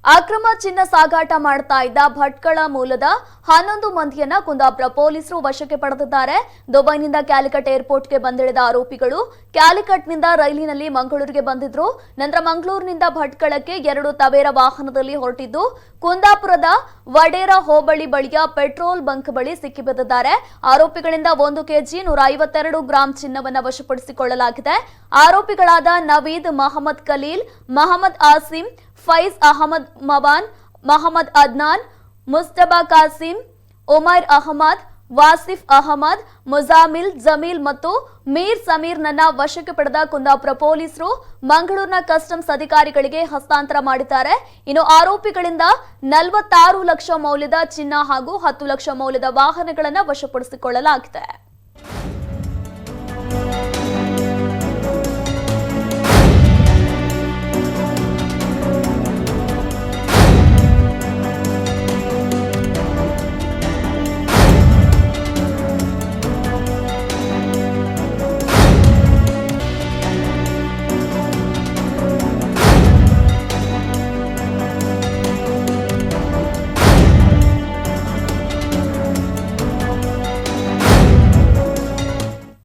ಅಕ್ರಮ ಚಿನ್ನ ಸಾಗಾಟ ಮಾಡ್ತಾ ಇದ್ದ ಭಟ್ಕಳ ಮೂಲದ 11 ಮಂದಿಯನ್ನ ಕುಂದಾಪುರ ಪೊಲೀಸರು ವಶಕ್ಕೆ ಪಡೆದಿದ್ದಾರೆ. ದುಬೈನಿಂದ ಕ್ಯಾಲಿಕಟ್ ಏರ್ಪೋರ್ಟ್ಗೆ ಬಂದಿಳಿದ ಆರೋಪಿಗಳು ಕ್ಯಾಲಿಕಟ್ನಿಂದ ರೈಲಿನಲ್ಲಿ ಮಂಗಳೂರಿಗೆ ಬಂದಿದ್ರು. ನಂತರ ಮಂಗಳೂರಿನಿಂದ ಭಟ್ಕಳಕ್ಕೆ 2 ತವೇರ ವಾಹನದಲ್ಲಿ ಹೊರಟಿದ್ದು ಕುಂದಾಪುರದ ವಡೇರ ಹೋಬಳಿ ಬಳಿಯ ಪೆಟ್ರೋಲ್ ಬಂಕ್ ಬಳಿ ಸಿಕ್ಕಿಬಿದ್ದಿದ್ದಾರೆ. ಆರೋಪಿಗಳಿಂದ 1 ಕೆಜಿ 152 ಗ್ರಾಂ ಚಿನ್ನವನ್ನು ವಶಪಡಿಸಿಕೊಳ್ಳಲಾಗಿದೆ. ಆರೋಪಿಗಳಾದ ನವೀದ್, ಮಹಮ್ಮದ್ ಖಲೀಲ್, ಮಹಮ್ಮದ್ ಆಸಿಂ, ಫೈಜ್ ಅಹಮದ್ ಮವಾನ್, ಮಹಮ್ಮದ್ ಅದ್ನಾನ್, ಮುಸ್ತಬಾ ಕಾಸಿಂ, ಉಮೈರ್ ಅಹಮದ್, ವಾಸಿಫ್ ಅಹಮದ್, ಮುಜಾಮಿಲ್, ಜಮೀಲ್ ಮತ್ತು ಮೀರ್ ಸಮೀರ್ನನ್ನ ವಶಕ್ಕೆ ಪಡೆದ ಕುಂದಾಪುರ ಪೊಲೀಸರು ಮಂಗಳೂರಿನ ಕಸ್ಟಮ್ಸ್ ಅಧಿಕಾರಿಗಳಿಗೆ ಹಸ್ತಾಂತರ ಮಾಡಿದ್ದಾರೆ. ಇನ್ನು ಆರೋಪಿಗಳಿಂದ 46 ಲಕ್ಷ ಮೌಲ್ಯದ ಚಿನ್ನ ಹಾಗೂ 10 ಲಕ್ಷ ಮೌಲ್ಯದ ವಾಹನಗಳನ್ನು ವಶಪಡಿಸಿಕೊಳ್ಳಲಾಗಿದೆ.